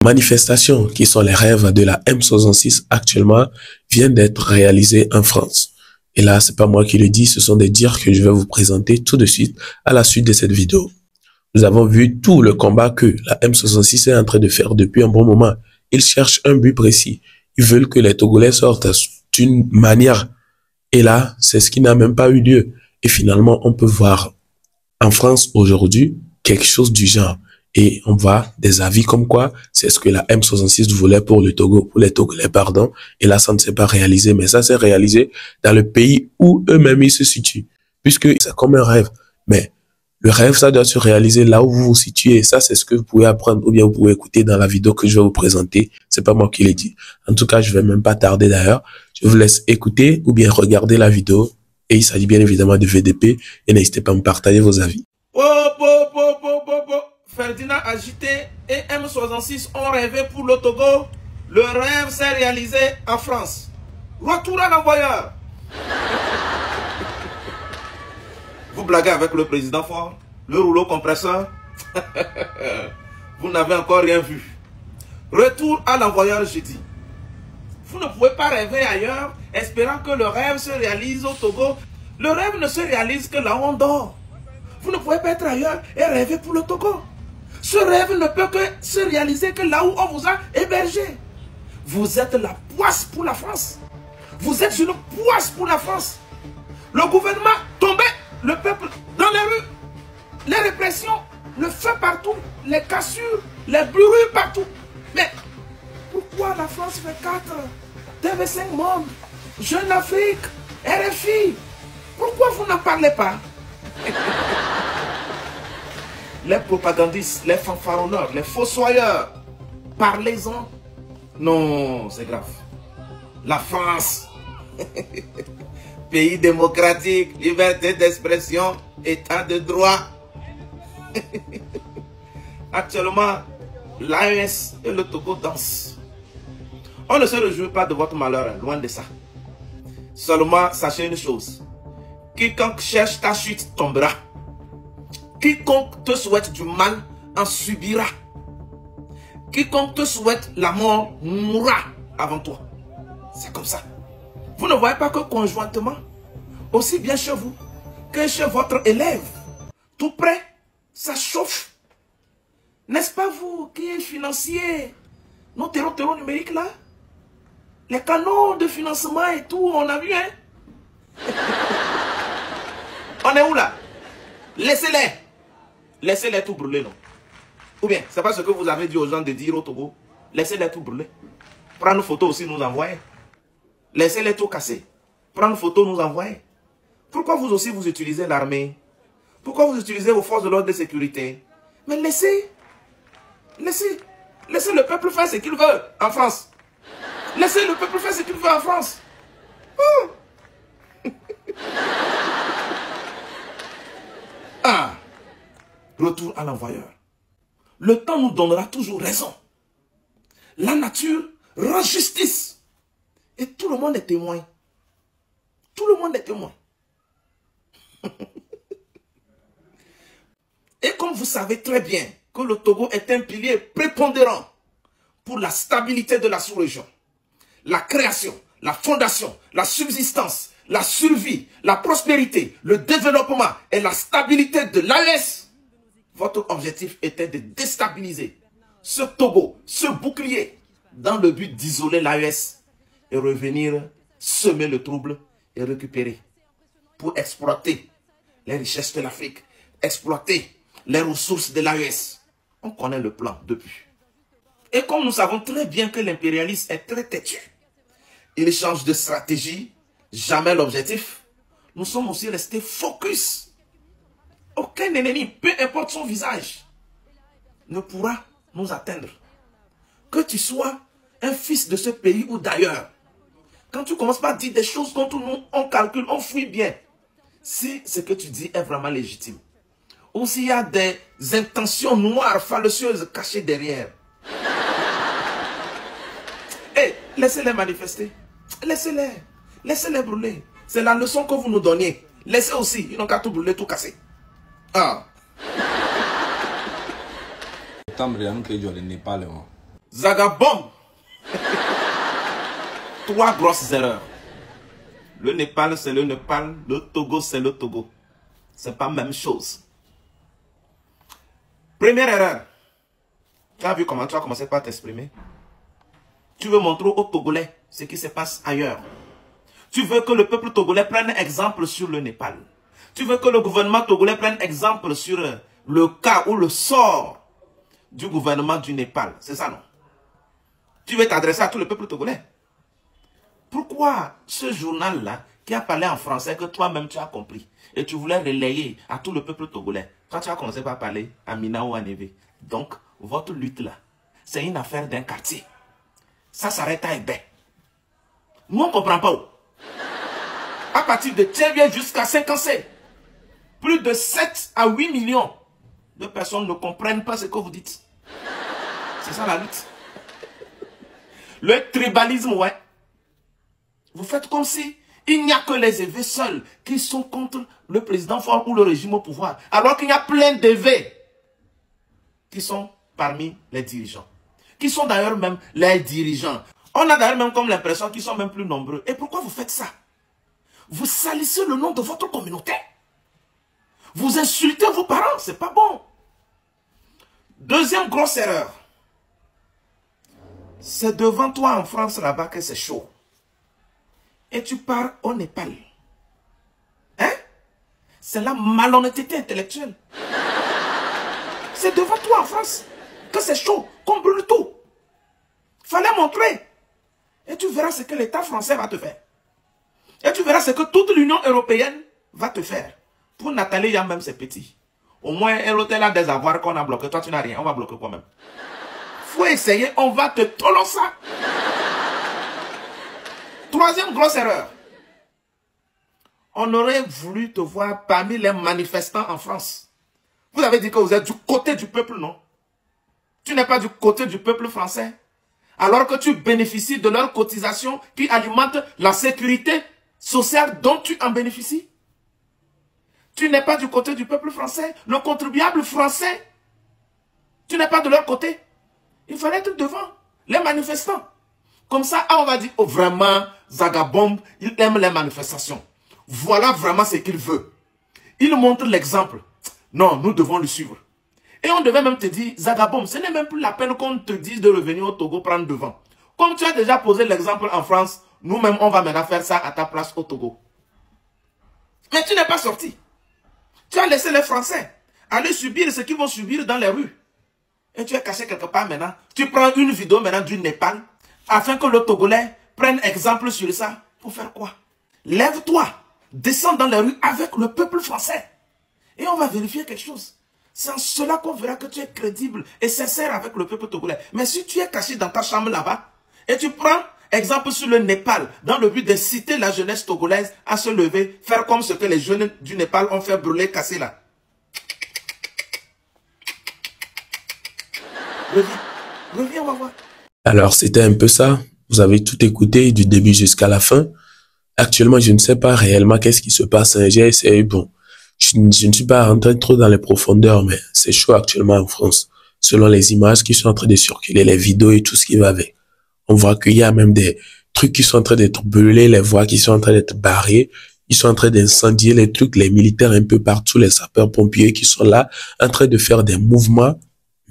Manifestations qui sont les rêves de la M66 actuellement viennent d'être réalisées en France. Et là, c'est pas moi qui le dis, ce sont des dires que je vais vous présenter tout de suite à la suite de cette vidéo. Nous avons vu tout le combat que la M66 est en train de faire depuis un bon moment. Ils cherchent un but précis. Ils veulent que les Togolais sortent d'une manière. Et là, c'est ce qui n'a même pas eu lieu. Et finalement, on peut voir en France aujourd'hui quelque chose du genre. Et on voit des avis comme quoi c'est ce que la M66 voulait pour le Togo, pour les Togolais, pardon. Et là, ça ne s'est pas réalisé, mais ça s'est réalisé dans le pays où eux-mêmes ils se situent. Puisque c'est comme un rêve. Mais le rêve, ça doit se réaliser là où vous vous situez. Et ça, c'est ce que vous pouvez apprendre ou bien vous pouvez écouter dans la vidéo que je vais vous présenter. C'est pas moi qui l'ai dit. En tout cas, je vais même pas tarder d'ailleurs. Je vous laisse écouter ou bien regarder la vidéo. Et il s'agit bien évidemment de VDP. Et n'hésitez pas à me partager vos avis. Ferdinand agité et M66 ont rêvé pour le Togo. Le rêve s'est réalisé en France. Retour à l'envoyeur. Vous blaguez avec le président fort, le rouleau compresseur. Vous n'avez encore rien vu. Retour à l'envoyeur, j'ai dit. Vous ne pouvez pas rêver ailleurs, espérant que le rêve se réalise au Togo. Le rêve ne se réalise que là où on dort. Vous ne pouvez pas être ailleurs et rêver pour le Togo. Ce rêve ne peut que se réaliser que là où on vous a hébergé. Vous êtes la poisse pour la France. Vous êtes une poisse pour la France. Le gouvernement tombé, le peuple dans les rues, les répressions, le feu partout, les cassures, les brûlures partout. Mais pourquoi la France fait 4 TV5 Monde, Jeune Afrique, RFI? Pourquoi vous n'en parlez pas? Les propagandistes, les fanfaronneurs, les fossoyeurs, parlez-en. Non, c'est grave. La France, pays démocratique, liberté d'expression, état de droit. Actuellement, l'AES et le Togo dansent. On ne se réjouit pas de votre malheur, loin de ça. Seulement, sachez une chose. Quiconque cherche ta chute tombera. Quiconque te souhaite du mal en subira. Quiconque te souhaite la mort mourra avant toi. C'est comme ça. Vous ne voyez pas que conjointement, aussi bien chez vous que chez votre élève, tout près, ça chauffe. N'est-ce pas vous qui financiez nos terreaux numériques là? Les canaux de financement et tout, on a vu, hein? On est où là? Laissez-les. Laissez-les tout brûler, non? Ou bien, c'est pas ce que vous avez dit aux gens de dire au Togo. Laissez-les tout brûler. Prendre une photo aussi, nous envoyer. Laissez-les tout casser. Prendre une photo, nous envoyer. Pourquoi vous aussi, vous utilisez l'armée? Pourquoi vous utilisez vos forces de l'ordre de sécurité? Mais laissez. Laissez. Laissez le peuple faire ce qu'il veut en France. Laissez le peuple faire ce qu'il veut en France. Ah. Retour à l'envoyeur. Le temps nous donnera toujours raison. La nature rend justice. Et tout le monde est témoin. Tout le monde est témoin. Et comme vous savez très bien que le Togo est un pilier prépondérant pour la stabilité de la sous-région, la création, la fondation, la subsistance, la survie, la prospérité, le développement et la stabilité de l'AES, votre objectif était de déstabiliser ce Togo, ce bouclier, dans le but d'isoler l'AES et revenir semer le trouble et récupérer pour exploiter les richesses de l'Afrique, exploiter les ressources de l'AES. On connaît le plan depuis. Et comme nous savons très bien que l'impérialisme est très têtu, il change de stratégie, jamais l'objectif. Nous sommes aussi restés focus. Aucun ennemi, peu importe son visage, ne pourra nous atteindre. Que tu sois un fils de ce pays ou d'ailleurs, quand tu commences par dire des choses contre nous, on calcule, on fouille bien. Si ce que tu dis est vraiment légitime, ou s'il y a des intentions noires, fallacieuses cachées derrière. Hey, laissez-les manifester. Laissez-les. Laissez-les brûler. C'est la leçon que vous nous donniez. Laissez aussi. Ils n'ont qu'à tout brûler, tout casser. Ah. Tambre ya nke jole Nepal mo. Zagabom. 3 grosses erreurs. Le Népal, c'est le Népal. Le Togo, c'est le Togo. C'est pas la même chose. Première erreur. Tu as vu comment tu as commencé par t'exprimer? Tu veux montrer aux Togolais ce qui se passe ailleurs. Tu veux que le peuple togolais prenne exemple sur le Népal. Tu veux que le gouvernement togolais prenne exemple sur le cas ou le sort du gouvernement du Népal. C'est ça, non? Tu veux t'adresser à tout le peuple togolais. Pourquoi ce journal-là, qui a parlé en français, que toi-même tu as compris, et tu voulais relayer à tout le peuple togolais, toi tu as commencé par parler à Mina ou à Neve. Donc, votre lutte-là, c'est une affaire d'un quartier. Ça s'arrête à Ebé. Nous, on ne comprend pas où. À partir de Tchèvia jusqu'à 5 plus de 7 à 8 millions de personnes ne comprennent pas ce que vous dites. C'est ça la lutte. Le tribalisme, ouais. Vous faites comme si il n'y a que les évêques seuls qui sont contre le président fort ou le régime au pouvoir. Alors qu'il y a plein d'évêques qui sont parmi les dirigeants. Qui sont d'ailleurs même les dirigeants. On a d'ailleurs même comme l'impression qu'ils sont même plus nombreux. Et pourquoi vous faites ça? Vous salissez le nom de votre communauté. Vous insultez vos parents, c'est pas bon. Deuxième grosse erreur. C'est devant toi en France là-bas que c'est chaud. Et tu pars au Népal. Hein? C'est la malhonnêteté intellectuelle. C'est devant toi en France que c'est chaud, qu'on brûle tout. Fallait montrer. Et tu verras ce que l'État français va te faire. Et tu verras ce que toute l'Union européenne va te faire. Pour Nathalie, il y a même ses petits. Au moins, elle a des avoirs qu'on a bloqués. Toi, tu n'as rien. On va bloquer quoi même. Faut essayer, on va te tolo ça. Troisième grosse erreur. On aurait voulu te voir parmi les manifestants en France. Vous avez dit que vous êtes du côté du peuple, non? Tu n'es pas du côté du peuple français. Alors que tu bénéficies de leurs cotisations qui alimentent la sécurité sociale dont tu en bénéficies. Tu n'es pas du côté du peuple français. Le contribuable français, tu n'es pas de leur côté. Il fallait être devant les manifestants. Comme ça, on va dire, oh vraiment, Zagabomb, il aime les manifestations. Voilà vraiment ce qu'il veut. Il montre l'exemple. Non, nous devons le suivre. Et on devait même te dire, Zagabomb, ce n'est même plus la peine qu'on te dise de revenir au Togo prendre devant. Comme tu as déjà posé l'exemple en France, nous-mêmes, on va maintenant faire ça à ta place au Togo. Mais tu n'es pas sorti. Tu as laissé les Français aller subir ce qu'ils vont subir dans les rues. Et tu es caché quelque part maintenant. Tu prends une vidéo maintenant du Népal afin que le Togolais prenne exemple sur ça. Pour faire quoi? Lève-toi, descends dans les rues avec le peuple français. Et on va vérifier quelque chose. C'est en cela qu'on verra que tu es crédible et sincère avec le peuple togolais. Mais si tu es caché dans ta chambre là-bas, et tu prends exemple sur le Népal, dans le but d'inciter la jeunesse togolaise à se lever, faire comme ce que les jeunes du Népal ont fait brûler, casser là. Reviens, on va voir. Alors, c'était un peu ça. Vous avez tout écouté du début jusqu'à la fin. Actuellement, je ne sais pas réellement qu'est-ce qui se passe. J'ai essayé, bon, je ne suis pas rentré trop dans les profondeurs, mais c'est chaud actuellement en France. Selon les images qui sont en train de circuler, les vidéos et tout ce qui va avec. On voit qu'il y a même des trucs qui sont en train d'être brûlés, les voies qui sont en train d'être barrées. Ils sont en train d'incendier les trucs, les militaires un peu partout, les sapeurs-pompiers qui sont là, en train de faire des mouvements.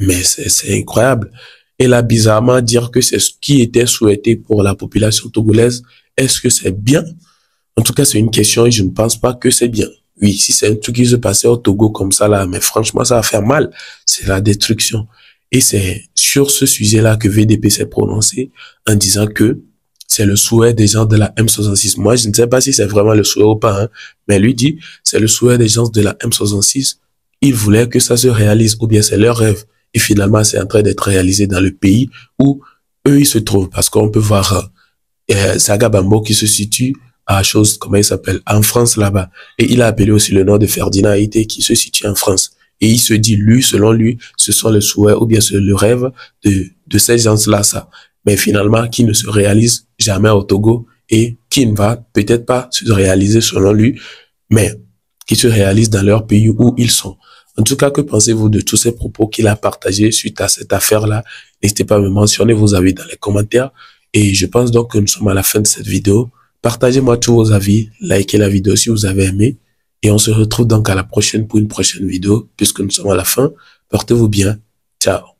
Mais c'est incroyable. Et là, bizarrement, dire que c'est ce qui était souhaité pour la population togolaise, est-ce que c'est bien? En tout cas, c'est une question et je ne pense pas que c'est bien. Oui, si c'est un truc qui se passait au Togo comme ça là, mais franchement, ça va faire mal. C'est la destruction. Et c'est sur ce sujet-là que VDP s'est prononcé en disant que c'est le souhait des gens de la M66. Moi, je ne sais pas si c'est vraiment le souhait ou pas, hein, mais lui dit, c'est le souhait des gens de la M66. Ils voulaient que ça se réalise ou bien c'est leur rêve. Et finalement, c'est en train d'être réalisé dans le pays où eux, ils se trouvent. Parce qu'on peut voir Zagabomb qui se situe à chose, comment il s'appelle, en France là-bas. Et il a appelé aussi le nom de Ferdinand Haïté qui se situe en France. Et il se dit, lui, selon lui, ce sont les souhaits ou bien c'est le rêve de ces gens-là, ça. Mais finalement, qui ne se réalise jamais au Togo et qui ne va peut-être pas se réaliser selon lui, mais qui se réalise dans leur pays où ils sont. En tout cas, que pensez-vous de tous ces propos qu'il a partagés suite à cette affaire-là? N'hésitez pas à me mentionner vos avis dans les commentaires. Et je pense donc que nous sommes à la fin de cette vidéo. Partagez-moi tous vos avis, likez la vidéo si vous avez aimé. Et on se retrouve donc à la prochaine pour une prochaine vidéo, puisque nous sommes à la fin. Portez-vous bien. Ciao.